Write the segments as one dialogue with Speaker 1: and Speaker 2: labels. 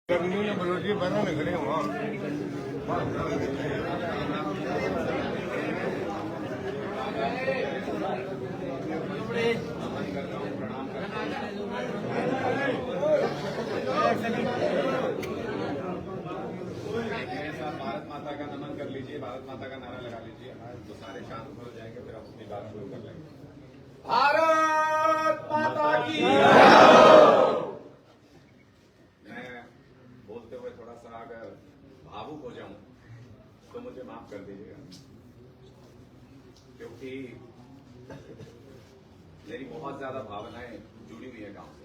Speaker 1: बलोची बना न खड़े वहाँ
Speaker 2: भारत माता का नमन कर लीजिए, भारत माता का नारा लगा लीजिए, तो सारे शांत हो जाएंगे, फिर हम अपनी बात शुरू कर लेंगे। भारत माता की मैं बोलते हुए थोड़ा सा अगर भावुक हो जाऊं तो मुझे माफ कर दीजिएगा, क्योंकि मेरी बहुत ज्यादा भावनाएं जुड़ी हुई है गांव से,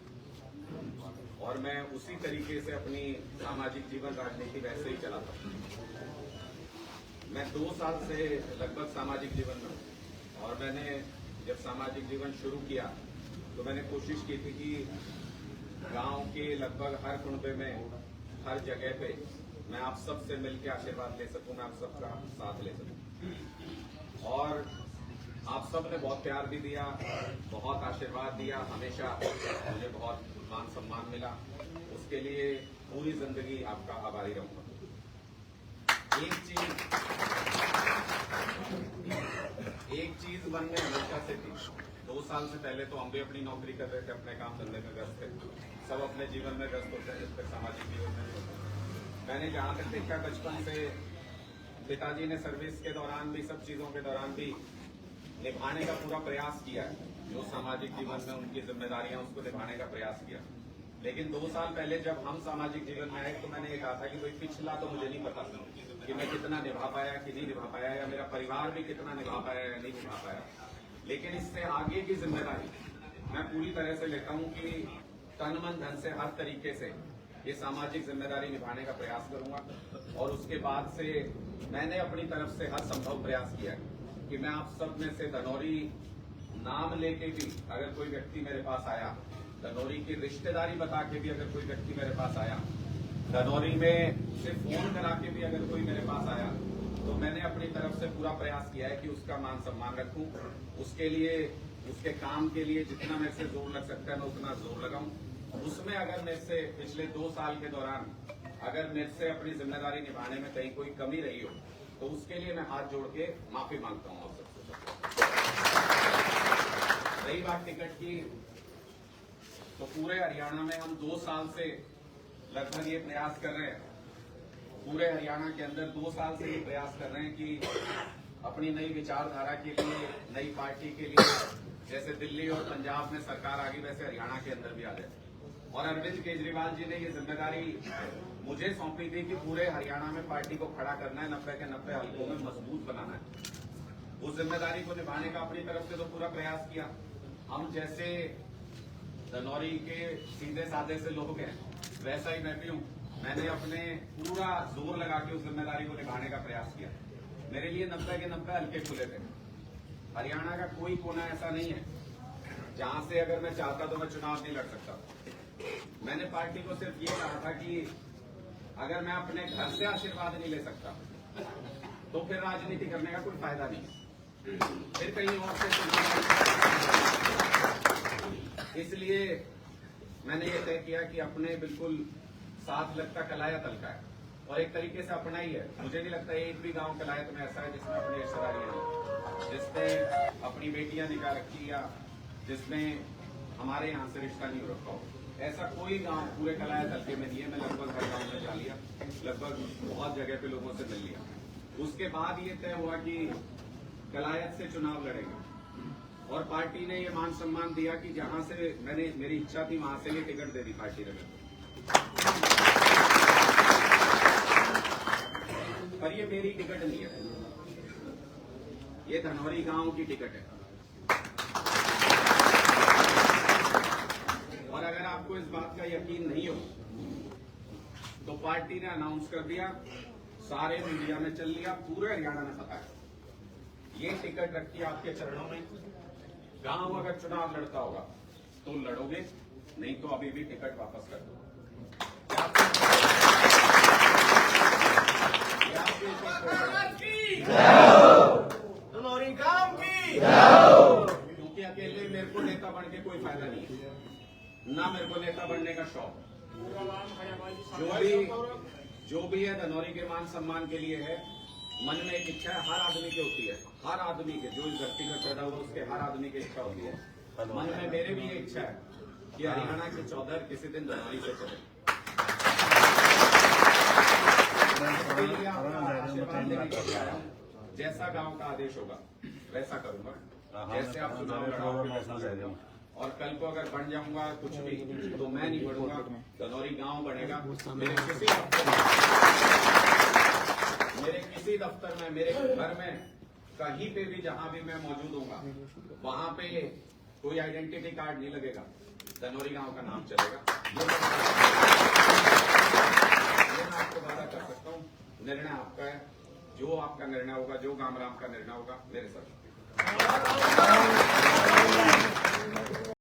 Speaker 2: और मैं उसी तरीके से अपनी सामाजिक जीवन राजनीति वैसे ही चलाता हूं। मैं 2 साल से लगभग सामाजिक जीवन में हूं, और मैंने जब सामाजिक जीवन शुरू किया तो मैंने कोशिश की थी कि गांव के लगभग हर कुनबे में, हर जगह पे मैं आप सबसे मिलकर आशीर्वाद ले सकूं, मैं आप सबका साथ ले सकूं। और आप सब ने बहुत प्यार भी दिया, बहुत आशीर्वाद दिया, हमेशा मुझे बहुत मान सम्मान मिला, उसके लिए पूरी जिंदगी आपका आभारी रहूंगा। एक चीज मन में हमेशा से थी। 2 साल से पहले तो हम भी अपनी नौकरी कर रहे थे, अपने काम धंधे में व्यस्त थे, सब अपने जीवन में व्यस्त होते हैं, जब तक सामाजिक जीवन में नहीं होते। मैंने जहां तक देखा बचपन से पिताजी ने सर्विस के दौरान भी, सब चीजों के दौरान भी निभाने का पूरा प्रयास किया है, जो सामाजिक जीवन में उनकी जिम्मेदारियां उसको निभाने का प्रयास किया। लेकिन 2 साल पहले जब हम सामाजिक जीवन में आए तो मैंने ये कहा था कि भाई पिछला तो मुझे नहीं पता कि मैं कितना निभा पाया कि नहीं निभा पाया, या मेरा परिवार भी कितना निभा पाया या नहीं निभा पाया, लेकिन इससे आगे की जिम्मेदारी मैं पूरी तरह से लेता हूं कि तन मन धन से हर तरीके से ये सामाजिक जिम्मेदारी निभाने का प्रयास करूंगा। और उसके बाद से मैंने अपनी तरफ से हर संभव प्रयास किया कि मैं आप सब में से धनौरी नाम लेके भी अगर कोई व्यक्ति मेरे पास आया, धनौरी की रिश्तेदारी बता के भी अगर कोई व्यक्ति मेरे पास आया, धनौरी में से फोन करा के भी अगर कोई मेरे पास आया, तो मैंने अपनी तरफ से पूरा प्रयास किया है कि उसका मान सम्मान रखूं, उसके लिए, उसके काम के लिए जितना मेरे से जोर लग सकता है मैं उतना जोर लगाऊं। उसमें अगर मेरे से पिछले 2 साल के दौरान अगर मेरे से अपनी जिम्मेदारी निभाने में कहीं कोई कमी रही हो तो उसके लिए मैं हाथ जोड़ के माफी मांगता हूं आप सबसे। रही बात टिकट की, तो पूरे हरियाणा में हम 2 साल से लगभग ये प्रयास कर रहे हैं, पूरे हरियाणा के अंदर 2 साल से ये प्रयास कर रहे हैं कि अपनी नई विचारधारा के लिए, नई पार्टी के लिए, जैसे दिल्ली और पंजाब में सरकार आ गई वैसे हरियाणा के अंदर भी आ जाए। और अरविंद केजरीवाल जी ने ये जिम्मेदारी मुझे सौंपी थी कि पूरे हरियाणा में पार्टी को खड़ा करना है, 90 के 90 हल्कों में मजबूत बनाना है। उस जिम्मेदारी को निभाने का अपनी तरफ से तो पूरा प्रयास किया। हम जैसे धनौरी के सीधे साधे से लोग हैं, वैसा ही मैं भी हूं। मैंने अपने पूरा जोर लगा के उस जिम्मेदारी को निभाने का प्रयास किया। मेरे लिए 90 के 90 हल्के खुले थे। हरियाणा का कोई कोना ऐसा नहीं है जहां से अगर मैं चाहता तो मैं चुनाव नहीं लड़ सकता। मैंने पार्टी को सिर्फ ये कहा था कि अगर मैं अपने घर से आशीर्वाद नहीं ले सकता तो फिर राजनीति करने का कोई फायदा नहीं, फिर कहीं और से। इसलिए मैंने ये तय किया कि अपने बिल्कुल साथ लगता कलाया तलका है, और एक तरीके से अपना ही है। मुझे नहीं लगता एक भी गांव कलायत में ऐसा है जिसमें अपनी रिश्तेदारी है, जिसने अपनी बेटियां निकाह रखी, या जिसमें हमारे यहाँ से रिश्ता नहीं हो रखा हो। ऐसा कोई गांव पूरे कलायत हल्के में नहीं है। मैं लगभग हर गांव में जा लिया, लगभग बहुत जगह पे लोगों से मिल लिया। उसके बाद ये तय हुआ कि कलायत से चुनाव लड़ेंगे, और पार्टी ने ये मान सम्मान दिया कि जहां से मेरी इच्छा थी वहां से ये टिकट दे दी पार्टी ने। पर ये मेरी टिकट नहीं है, ये धनौरी गांव की टिकट है। और अगर आपको इस बात का यकीन नहीं हो तो पार्टी ने अनाउंस कर दिया, सारे मीडिया में चल लिया, पूरे हरियाणा में पता है, ये टिकट रखी आपके चरणों में। गांव अगर चुनाव लड़ता होगा तो लड़ोगे, नहीं तो अभी भी टिकट वापस कर दो। क्योंकि अकेले मेरे को नेता बन के कोई फायदा नहीं है, ना मेरे को नेता बनने का शौक, जो भी है धनौरी के मान सम्मान के लिए है। मन में एक इच्छा है, हर आदमी की होती है, हर आदमी के, जो इस धरती में पैदा हुआ उसके हर आदमी की इच्छा होती है। मन में मेरे भी ये इच्छा है कि हरियाणा के चौधर किसी दिन धनौरी से चले। इसके लिए आपका आशीर्वाद लेने के लिए आया हूं। जैसा गांव का आदेश होगा वैसा करूंगा, जैसे आप चुनाव लड़ाओगे वैसा लड़ूंगा। और कल को अगर बन जाऊंगा कुछ भी तो मैं नहीं बढ़ूंगा, धनौरी गांव बनेगा। मेरे किसी दफ्तर में, मेरे घर में, कहीं पे भी जहां भी मैं मौजूद होऊंगा वहां पे कोई आइडेंटिटी कार्ड नहीं लगेगा, धनौरी गांव का नाम चलेगा। ये मैं आपको वादा कर सकता हूँ। निर्णय आपका है, जो आपका निर्णय होगा, जो गामराम का निर्णय होगा, मेरे साथ